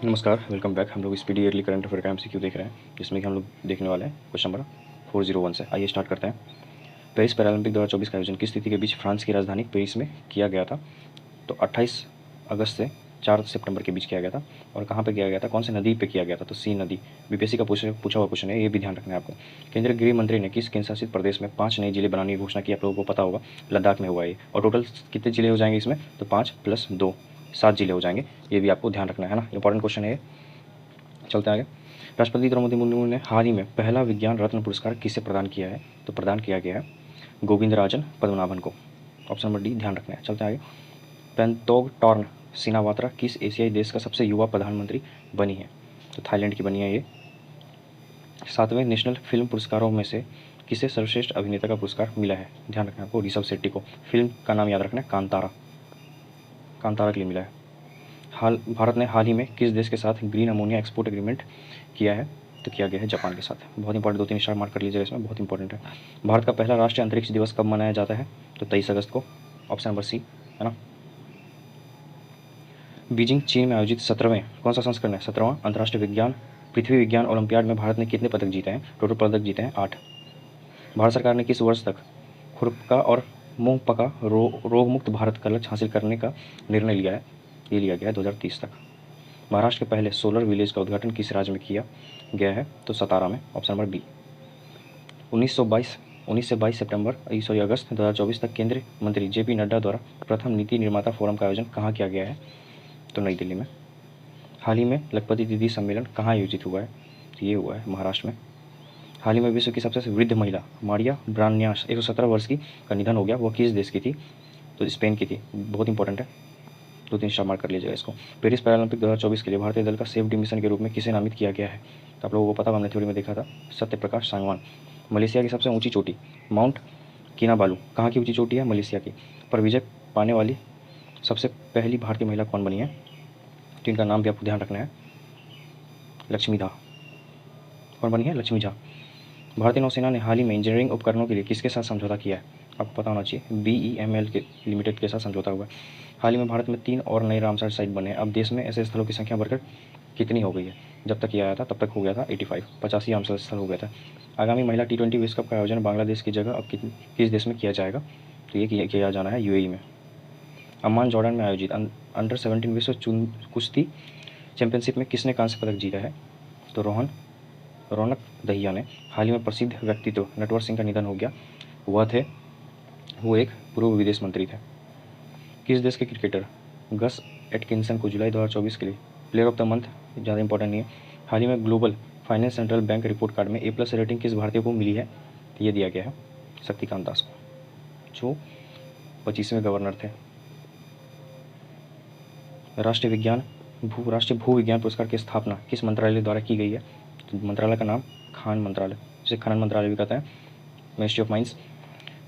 नमस्कार, welcome back. हम लोग स्पीडी ईयरली करंट अफेयर का एमसीक्यू देख रहे हैं, जिसमें कि हम लोग देखने वाले हैं क्वेश्चन नंबर 401 से। आइए स्टार्ट करते हैं। पेरिस पैरालंपिक 2024 का आयोजन किस तिथि के बीच फ्रांस की राजधानी पेरिस में किया गया था? तो 28 अगस्त से 4 सितंबर के बीच किया गया था। और कहाँ पे किया गया था, कौन सी नदी पे किया गया था? तो सी नदी। बीपीएससी का पूछा हुआ क्वेश्चन है, ये भी ध्यान रखना है आपको। केंद्रीय गृह मंत्री ने किस केंद्र शासित प्रदेश में 5 नए जिले बनाने की घोषणा की? आप लोगों को पता होगा, लद्दाख में हुआ ये। और टोटल कितने जिले हो जाएंगे इसमें? तो 5 + 2 7 जिले हो जाएंगे। ये भी आपको ध्यान रखना है ना, इंपॉर्टेंट क्वेश्चन है ये। चलते आगे। राष्ट्रपति द्रौपदी मुर्मू ने हाल ही में पहला विज्ञान रत्न पुरस्कार किसे प्रदान किया है? तो प्रदान किया गया है गोविंदराजन पद्मनाभन को। ऑप्शन नंबर डी ध्यान रखना है। चलते आगे। पेंतोग टॉर्न सिनावात्रा किस एशियाई देश का सबसे युवा प्रधानमंत्री बनी है? तो थाईलैंड की बनी है ये। 7वें नेशनल फिल्म पुरस्कारों में से किसे सर्वश्रेष्ठ अभिनेता का पुरस्कार मिला है? ध्यान रखना है आपको, ऋषभ शेट्टी को। फिल्म का नाम याद रखना है, कांतारा। कांतारा के लिए मिला है। भारत ने हाल ही में किस देश के साथ ग्रीन अमोनिया एक्सपोर्ट एग्रीमेंट किया है? तो किया गया है जापान के साथ। बहुत इंपॉर्टेंट, 2-3 स्टार मार्क कर लीजिएगा, इसमें बहुत इंपॉर्टेंट है। भारत का पहला राष्ट्रीय अंतरिक्ष दिवस कब मनाया जाता है? तो 23 अगस्त को। ऑप्शन नंबर सी है ना। बीजिंग चीन में आयोजित 17वें कौन सा संस्करण है? 17वां अंतर्राष्ट्रीय विज्ञान पृथ्वी विज्ञान ओलंपियाड में भारत ने कितने पदक जीते हैं? टोटल पदक जीते हैं 8। भारत सरकार ने किस वर्ष तक खुरपका और मुंह पका रोग मुक्त भारत का लक्ष्य हासिल करने का निर्णय लिया है? ये लिया गया है 2030 तक। महाराष्ट्र के पहले सोलर विलेज का उद्घाटन किस राज्य में किया गया है? तो सतारा में। Option number B. 19 से 22 अगस्त 2024 तक केंद्रीय मंत्री जेपी नड्डा द्वारा प्रथम नीति निर्माता फोरम का आयोजन कहाँ किया गया है? तो नई दिल्ली में। हाल ही में लखपति दीदी सम्मेलन कहाँ आयोजित हुआ है? तो ये हुआ है महाराष्ट्र में। हाल ही में विश्व की सबसे वृद्ध महिला मारिया ब्रान्यास 117 वर्ष की का निधन हो गया। वो किस देश की थी? तो स्पेन की थी। बहुत इंपॉर्टेंट है, 2-3 स्टार मार्क कर लीजिएगा इसको। पेरिस पैरालंपिक 2024 के लिए भारतीय दल का सेफ्टी मिशन के रूप में किसे नामित किया गया है? तो आप लोगों को पता, हमने थ्योरी में देखा था, सत्यप्रकाश सांगवान। मलेशिया की सबसे ऊंची चोटी माउंट किनाबालू कहाँ की ऊंची चोटी है? मलेशिया की। पर विजय पाने वाली सबसे पहली भारतीय महिला कौन बनी है? तो इनका नाम भी आपको ध्यान रखना है, लक्ष्मी झा। कौन बनी है? लक्ष्मी झा। भारतीय नौसेना ने हाल ही में इंजीनियरिंग उपकरणों के लिए किसके साथ समझौता किया है? आपको पता होना चाहिए, BEML के लिमिटेड के साथ समझौता हुआ है। हाल ही में भारत में 3 और नए रामसर साइट बने हैं। अब देश में ऐसे स्थलों की संख्या बढ़कर कितनी हो गई है? जब तक ये आया था तब तक हो गया था 85, 85 रामसर स्थल हो गया था। आगामी महिला T20 विश्व कप का आयोजन बांग्लादेश की जगह अब किस देश में किया जाएगा? तो ये किया जाना है UAE में। अम्मान जॉर्डन में आयोजित अंडर 17 विश्व कुश्ती चैंपियनशिप में किसने कांस्य पदक जीता है? तो रौनक दहिया ने। हाल ही में प्रसिद्ध व्यक्तित्व नटवर सिंह का निधन हो गया। वो एक पूर्व विदेश मंत्री थे। किस देश के क्रिकेटर गस एटकिंसन को जुलाई 2024 के लिए प्लेयर ऑफ द मंथ, ज़्यादा इंपॉर्टेंट नहीं है, हाल ही में global finance central bank report card में A+ रेटिंग किस भारतीय को मिली है? तो ये दिया गया है शक्तिकांत दास को, जो 25वें गवर्नर थे। राष्ट्रीय भू विज्ञान पुरस्कार की स्थापना किस मंत्रालय द्वारा की गई है? तो मंत्रालय का नाम खान मंत्रालय, जिसे खनन मंत्रालय भी कहते हैं, ministry of mines.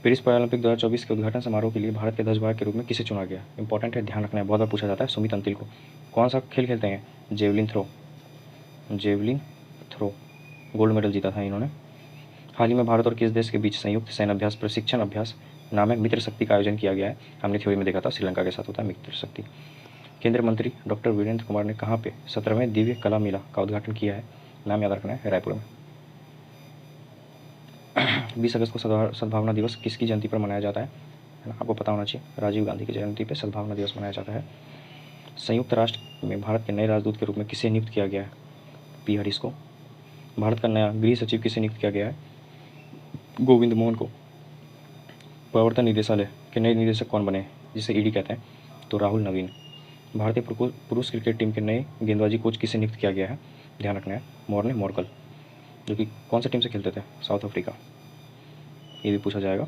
Paris Paralympic 2024 के उद्घाटन समारोह के लिए भारत के ध्वजवाहक के रूप में किसे चुना गया? इंपॉर्टेंट है, ध्यान रखना है, बहुत बार पूछा जाता है, सुमित अंतिल को। कौन सा खेल खेलते हैं? Javelin throw. गोल्ड मेडल जीता था इन्होंने। हाल ही में भारत और किस देश के बीच संयुक्त सैन्य अभ्यास प्रशिक्षण अभ्यास नाम है मित्र शक्ति का आयोजन किया गया है? हमने थ्योरी में देखा था, श्रीलंका के साथ होता है मित्र शक्ति। केंद्रीय मंत्री डॉक्टर वीरेंद्र कुमार ने कहाँ पे 17वें दिव्य कला मेला का उद्घाटन किया है? नाम याद रखना है, रायपुर में। 20 अगस्त को सद्भावना दिवस किसकी जयंती पर मनाया जाता है ना? आपको पता होना चाहिए, राजीव गांधी की जयंती पर सद्भावना दिवस मनाया जाता है। संयुक्त राष्ट्र में भारत के नए राजदूत के रूप में किसे नियुक्त किया गया है? P. हरीश को। भारत का नया गृह सचिव किसे नियुक्त किया गया है? गोविंद मोहन को। प्रवर्तन निदेशालय के नए निदेशक कौन बने, जिसे ED कहते हैं? तो राहुल नवीन। भारतीय पुरुष क्रिकेट टीम के नए गेंदबाजी कोच किसे नियुक्त किया गया है? ध्यान रखना है, मॉर्ने मोरकल, जो कि कौन सी टीम से खेलते थे? South Africa. ये भी पूछा जाएगा।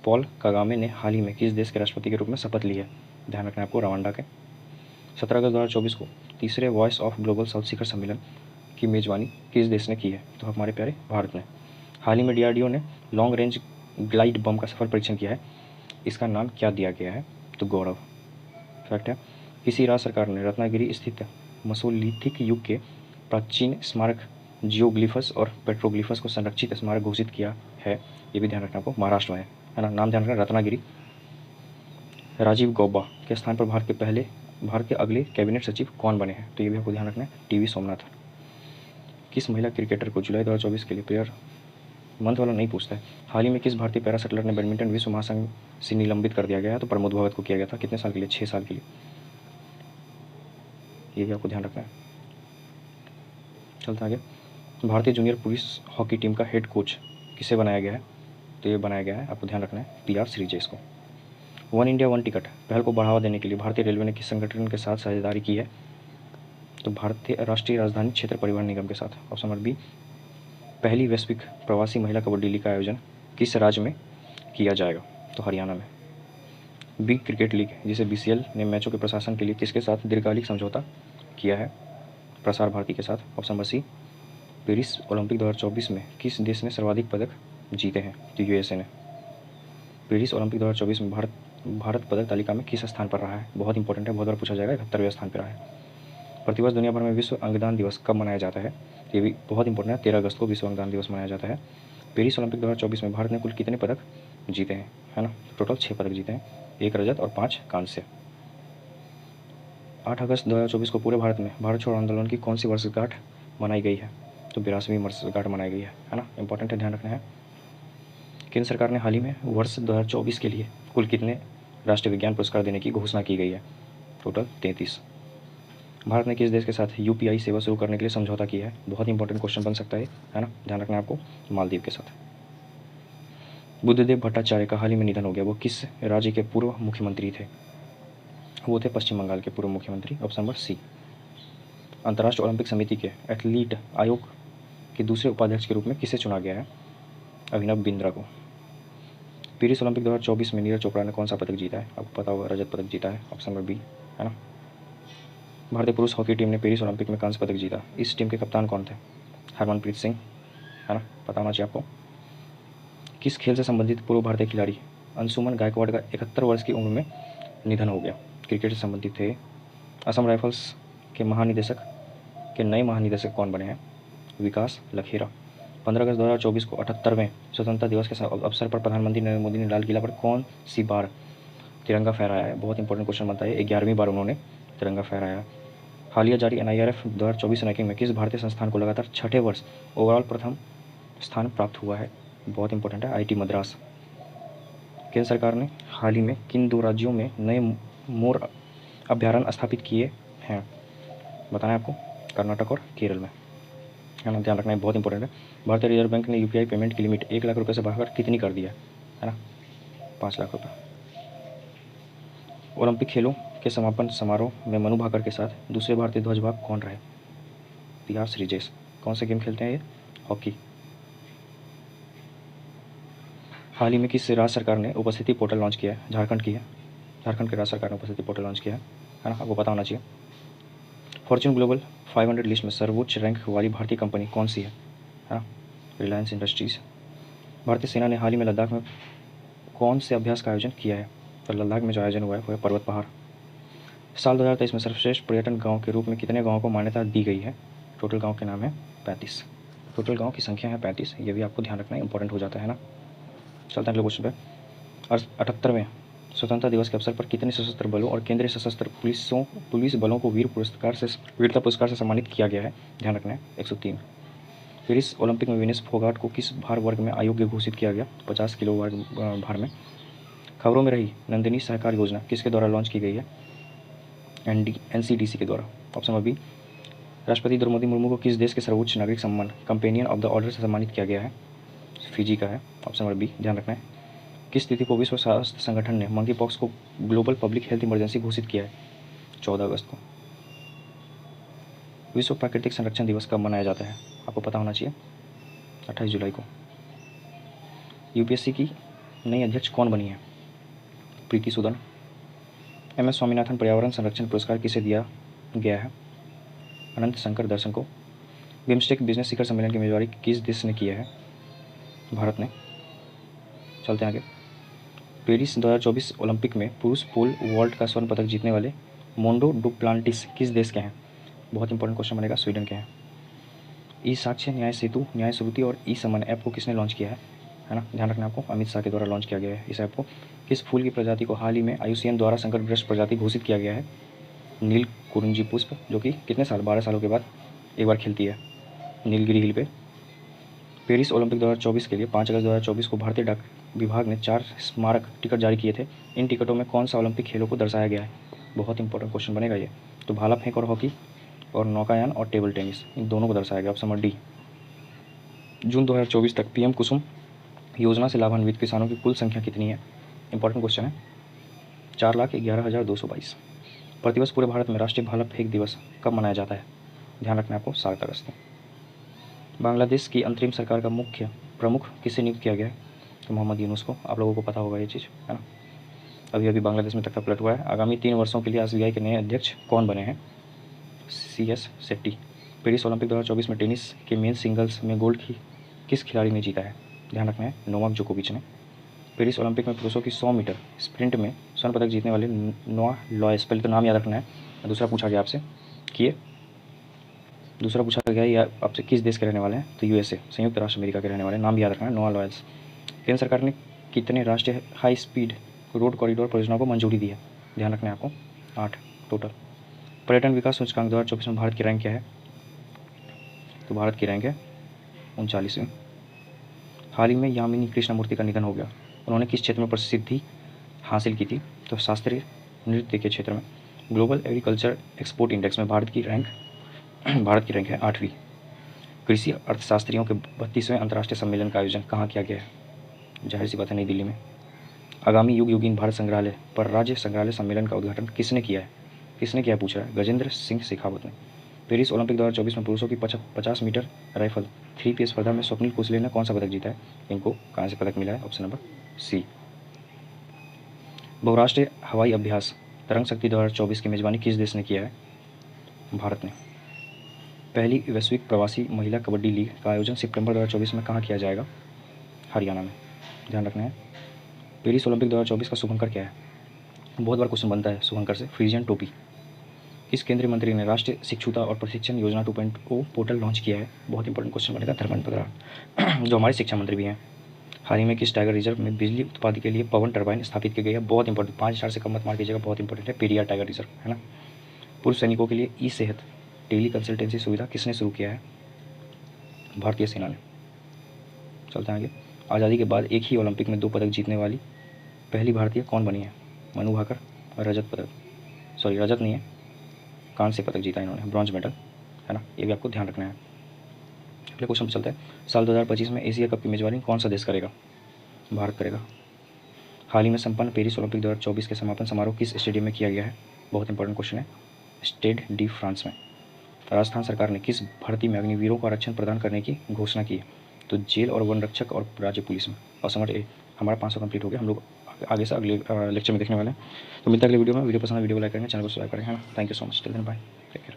पॉल कागामे ने हाल ही में किस देश के राष्ट्रपति के रूप में शपथ ली है? ध्यान रखना है आपको, रवांडा के। 17 अगस्त 2024 को तीसरे वॉइस ऑफ ग्लोबल साउथ शिखर सम्मेलन की मेजबानी किस देश ने की है? तो हमारे प्यारे भारत ने। हाल ही में DRDO ने लॉन्ग रेंज ग्लाइड बम का सफल परीक्षण किया है। इसका नाम क्या दिया गया है? तो गौरव। फैक्ट है, किसी राज्य सरकार ने रत्नागिरी स्थित मसोलिथिक युग के प्राचीन स्मारक जियोग्लिफस और पेट्रोग्लिफस को संरक्षित स्मारक घोषित किया है? ये भी ध्यान रखना आपको, महाराष्ट्र में है ना, नाम ध्यान रखना, रत्नागिरी। राजीव गौबा के स्थान पर भारत के पहले भारत के अगले कैबिनेट सचिव कौन बने हैं? तो ये भी आपको ध्यान रखना है, टीवी सोमनाथ। किस महिला क्रिकेटर को जुलाई 2024 के लिए प्लेयर मंथ वाला नहीं पूछता है। हाल ही में किस भारतीय पैरा शटलर ने बैडमिंटन विश्व महासंघ से निलंबित कर दिया गया है? तो प्रमोद भगत को किया गया था। कितने साल के लिए? 6 साल के लिए। ये भी आपको ध्यान रखना है। चलते आगे। भारतीय जूनियर पुरुष हॉकी टीम का हेड कोच किसे बनाया गया है? तो ये बनाया गया है, आपको ध्यान रखना है, PR श्रीजेश को। वन इंडिया वन टिकट पहल को बढ़ावा देने के लिए भारतीय रेलवे ने किस संगठन के साथ साझेदारी की है? तो भारतीय राष्ट्रीय राजधानी क्षेत्र परिवहन निगम के साथ। Option number B. पहली वैश्विक प्रवासी महिला कबड्डी लीग का आयोजन किस राज्य में किया जाएगा? तो हरियाणा में। बिग क्रिकेट लीग जिसे BCL ने मैचों के प्रशासन के लिए किसके साथ दीर्घकालिक समझौता किया है? प्रसार भारती के साथ। Option number C. Paris Olympic 2024 में किस देश ने सर्वाधिक पदक जीते हैं? तो USA ने। पेरिस ओलंपिक 2024 में भारत पदक तालिका में किस स्थान पर रहा है? बहुत इंपॉर्टेंट है, बहुत बार पूछा जाएगा। 71वें स्थान पर रहा है। प्रतिवर्ष दुनिया भर में विश्व अंगदान दिवस कब मनाया जाता है? ये भी बहुत इंपॉर्टेंट है, 13 अगस्त को विश्व अंगदान दिवस मनाया जाता है। पेरिस ओलंपिक 2024 में भारत ने कुल कितने पदक जीते हैं? है ना, टोटल 6 पदक जीते हैं, 1 रजत और 5 कांस्य। 8 अगस्त 2024 को पूरे भारत में भारत छोड़ो आंदोलन की कौन सी वर्षगांठ मनाई गई है? तो 82वीं वर्षगांठ मनाई गई है ना, इंपॉर्टेंट है, ध्यान रखना है। केंद्र सरकार ने हाल ही में वर्ष 2024 के लिए कुल कितने राष्ट्रीय विज्ञान पुरस्कार देने की घोषणा की गई है? टोटल 33। भारत ने किस देश के साथ UPI सेवा शुरू करने के लिए समझौता किया है? बहुत इंपॉर्टेंट क्वेश्चन बन सकता है ना, ध्यान रखना है आपको। मालदीव के साथ। बुद्धदेव भट्टाचार्य का हाल ही में निधन हो गया, वो किस राज्य के पूर्व मुख्यमंत्री थे? वो थे पश्चिम बंगाल के पूर्व मुख्यमंत्री। Option number C. अंतर्राष्ट्रीय ओलंपिक समिति के एथलीट आयोग के दूसरे उपाध्यक्ष के रूप में किसे चुना गया है? अभिनव बिंद्रा को। पेरिस ओलंपिक 2024 में नीरज चोपड़ा ने कौन सा पदक जीता है? आपको पता होगा, रजत पदक जीता है। ऑप्शन नंबर बी, है ना। भारतीय पुरुष हॉकी टीम ने पेरिस ओलंपिक में कांस्य पदक जीता। इस टीम के कप्तान कौन थे? हरमनप्रीत सिंह, है ना, पता होना चाहिए आपको। किस खेल से संबंधित पूर्व भारतीय खिलाड़ी अंशुमन गायकवाड़ का 71 वर्ष की उम्र में निधन हो गया? क्रिकेट से संबंधित थे। असम राइफल्स के नए महानिदेशक कौन बने हैं? विकास लखेरा। 15 अगस्त 2024 को 78वें स्वतंत्रता दिवस के अवसर पर प्रधानमंत्री नरेंद्र मोदी ने लाल किला पर कौन सी बार तिरंगा फहराया है? बहुत इंपॉर्टेंट क्वेश्चन बनता है, 11वीं बार उन्होंने तिरंगा फहराया। हालिया जारी NIRF 2024 रैंकिंग में किस भारतीय संस्थान को लगातार 6ठे वर्ष ओवरऑल प्रथम स्थान प्राप्त हुआ है? बहुत इंपॉर्टेंट है, IIT मद्रास। केंद्र सरकार ने हाल ही में किन 2 राज्यों में नए मोर अभ्यारण्य स्थापित किए हैं? बताना है आपको, कर्नाटक और केरल में, है ना, ध्यान रखना है, बहुत इंपॉर्टेंट है। भारतीय रिजर्व बैंक ने UPI पेमेंट की लिमिट 1 लाख रुपये से बढ़ाकर कितनी कर दिया है ना? 5 लाख रुपये। ओलंपिक खेलों के समापन समारोह में मनु भाकर के साथ दूसरे भारतीय ध्वजवाहक कौन रहे? PR श्रीजेश। कौन से गेम खेलते हैं ये? हॉकी। हाल ही में किस राज्य सरकार ने उपस्थिति पोर्टल लॉन्च किया है? झारखंड की है, झारखंड के राज्य सरकार ने उपस्थिति पोर्टल लॉन्च किया है ना, आपको पता होना चाहिए। फॉर्च्यून ग्लोबल 500 लिस्ट में सर्वोच्च रैंक वाली भारतीय कंपनी कौन सी है? हाँ, रिलायंस इंडस्ट्रीज। भारतीय सेना ने हाल ही में लद्दाख में कौन से अभ्यास का आयोजन किया है? तो लद्दाख में जो आयोजन हुआ है वो है पर्वत पहाड़। साल 2023 में सर्वश्रेष्ठ पर्यटन गांव के रूप में कितने गांवों को मान्यता दी गई है? टोटल गांव के नाम है 35। टोटल गांव की संख्या है 35, ये भी आपको ध्यान रखना है, इंपॉर्टेंट हो जाता है ना। चलते हैं अगले क्वेश्चन पे। 78वें स्वतंत्रता दिवस के अवसर पर कितने सशस्त्र बलों और केंद्रीय सशस्त्र पुलिस बलों को वीरता पुरस्कार से सम्मानित किया गया है? ध्यान रखना है, 103। पेरिस ओलंपिक में विनेश फोगाट को किस भार वर्ग में अयोग्य घोषित किया गया? 50 किलो भार में। खबरों में रही नंदिनी सहकार योजना किसके द्वारा लॉन्च की गई है? NCDC के द्वारा। Option number B. राष्ट्रपति द्रौपदी मुर्मू को किस देश के सर्वोच्च नागरिक सम्मान कंपेनियन ऑफ द ऑर्डर से सम्मानित किया गया है? फिजी का है। ऑप्शन नंबर बी, ध्यान रखना है। किस तिथि को विश्व स्वास्थ्य संगठन ने मंकी पॉक्स को ग्लोबल पब्लिक हेल्थ इमरजेंसी घोषित किया है? 14 अगस्त को। विश्व प्राकृतिक संरक्षण दिवस कब मनाया जाता है? आपको पता होना चाहिए, 28 जुलाई को। UPSC की नई अध्यक्ष कौन बनी है? प्रीति सूदन। MS स्वामीनाथन पर्यावरण संरक्षण पुरस्कार किसे दिया गया है? अनंत शंकर दर्शन को। बिम्स्टेक बिजनेस शिखर सम्मेलन की मेजबानी किस देश ने किया है? भारत ने। चलते हैं आगे। पेरिस 2024 ओलंपिक में पुरुष पोल वॉल्ट का स्वर्ण पदक जीतने वाले मोंडो डुप्लांटिस किस देश के हैं? बहुत इंपॉर्टेंट क्वेश्चन बनेगा, स्वीडन के हैं। ई साक्ष्य, न्याय सेतु, न्याय श्रुति और ई समन ऐप को किसने लॉन्च किया है ना, ध्यान रखना आपको, अमित शाह के द्वारा लॉन्च किया गया है इस ऐप को। किस फूल की प्रजाति को हाल ही में IUCN द्वारा संकटग्रस्त प्रजाति घोषित किया गया है? नील कुरिंजी पुष्प जो कि कितने साल 12 सालों के बाद एक बार खिलती है नीलगिरी हिल पे। पेरिस ओलंपिक 2024 के लिए 5 अगस्त 2024 को भारतीय डाक विभाग ने 4 स्मारक टिकट जारी किए थे। इन टिकटों में कौन सा ओलंपिक खेलों को दर्शाया गया है? बहुत इंपॉर्टेंट क्वेश्चन बनेगा ये। तो भाला फेंक और हॉकी और नौकायान और टेबल टेनिस, इन दोनों को दर्शाया गया। Option number D. जून 2024 तक पीएम कुसुम योजना से लाभान्वित किसानों की कुल संख्या कितनी है? इंपॉर्टेंट क्वेश्चन है। 4,11,222। प्रतिवर्ष पूरे भारत में राष्ट्रीय भाला फेंक दिवस कब मनाया जाता है? ध्यान रखना है आपको, 7 अगस्त। बांग्लादेश की अंतरिम सरकार का मुख्य प्रमुख किसे नियुक्त किया गया है? तो मोहम्मद यूनुस को। आप लोगों को पता होगा ये चीज़, है ना। अभी अभी बांग्लादेश में तख्ता पलट हुआ है। आगामी 3 वर्षों के लिए आरबीआई के नए अध्यक्ष कौन बने हैं? CS शेट्टी। पेरिस ओलंपिक 2024 में टेनिस के मेन सिंगल्स में गोल्ड किस खिलाड़ी ने जीता है? ध्यान रखना है, नोवाक जोकोविच ने। पेरिस ओलंपिक में पुरुषों की 100 मीटर स्प्रिंट में स्वर्ण पदक जीतने वाले नोआ लॉयस, पहले तो नाम याद रखना है। दूसरा पूछा गया आपसे दूसरा पूछा गया या आपसे किस देश के रहने वाले हैं? तो USA, संयुक्त राष्ट्र अमेरिका के रहने वाले। नाम भी याद रखना है, नोआ लॉयल्स। केंद्र सरकार ने कितने राष्ट्रीय हाई स्पीड रोड कॉरिडोर परियोजनाओं को मंजूरी दी है? ध्यान रखना है आपको, 8 टोटल। पर्यटन विकास सूचकांक 2024 में भारत की रैंक क्या है? तो भारत की रैंक है 39वीं। हाल ही में यामिनी कृष्णमूर्ति का निधन हो गया। उन्होंने किस क्षेत्र में प्रसिद्धि हासिल की थी? तो शास्त्रीय नृत्य के क्षेत्र में। ग्लोबल एग्रीकल्चर एक्सपोर्ट इंडेक्स में भारत की रैंक है 8वीं। कृषि अर्थशास्त्रियों के 32वें अंतर्राष्ट्रीय सम्मेलन का आयोजन कहाँ किया गया है? जाहिर सी बात है, नई दिल्ली में। आगामी युग युगीन भारत संग्रहालय पर राज्य संग्रहालय सम्मेलन का उद्घाटन किसने किया है पूछ रहा है? गजेंद्र सिंह शेखावत ने। पेरिस ओलंपिक 2024 में पुरुषों की 50 मीटर राइफल 3P स्पर्धा में स्वप्निल कुशले ने कौन सा पदक जीता है? इनको कहाँ से पदक मिला है? Option number C। बहुराष्ट्रीय हवाई अभ्यास तरंग शक्ति 2024 की मेजबानी किस देश ने किया है? भारत ने। पहली वैश्विक प्रवासी महिला कबड्डी लीग का आयोजन सितंबर 2024 में कहाँ किया जाएगा? हरियाणा में। ध्यान रखना है। पेरिस ओलंपिक 2024 का शुभंकर क्या है? बहुत बार क्वेश्चन बनता है शुभंकर से। फ्रीजियन टोपी। किस केंद्रीय मंत्री ने राष्ट्रीय शिक्षुता और प्रशिक्षण योजना 2.0 पोर्टल लॉन्च किया है? बहुत इंपॉर्टेंट क्वेश्चन बनेगा, धर्मेंद्र प्रधान, जो हमारे शिक्षा मंत्री भी हैं। हाल ही में किस टाइगर रिजर्व में बिजली उत्पादन के लिए पवन टर्बाइन स्थापित की गई है? बहुत इंपॉर्टेंट, 5 स्टार से कम मत मार कीजिएगा, बहुत इंपॉर्टेंट है। पेरियार टाइगर रिजर्व, है ना। पूर्व सैनिकों के लिए ई-सेहत टेली कंसल्टेंसी सुविधा किसने शुरू किया है? भारतीय सेना ने। चलते हैं आगे। आज़ादी के बाद एक ही ओलंपिक में 2 पदक जीतने वाली पहली भारतीय कौन बनी है? मनु भाकर। रजत नहीं है, कांस्य पदक जीता इन्होंने, ब्रॉन्ज मेडल, है ना। ये भी आपको ध्यान रखना है। अगले क्वेश्चन पर चलते हैं। साल 2025 में एशिया कप की मेजबानी कौन सा देश करेगा? भारत करेगा। हाल ही में संपन्न पेरिस ओलंपिक 2024 के समापन समारोह किस स्टेडियम में किया गया है? बहुत इंपॉर्टेंट क्वेश्चन है, स्टेड डी फ्रांस में। राजस्थान सरकार ने किस भर्ती में अग्निवीरों को आरक्षण प्रदान करने की घोषणा की है? तो जेल और वन रक्षक और राज्य पुलिस में। और समझ ए हमारा 500 कंप्लीट हो गया। हम लोग आगे से अगले लेक्चर में देखने वाले हैं। तो मिलता है अगले वीडियो में। वीडियो पसंद है वीडियो को लाइक करेंगे, चैनल को सब्सक्राइब करेंगे, है ना। Thank you so much, till then bye, take care.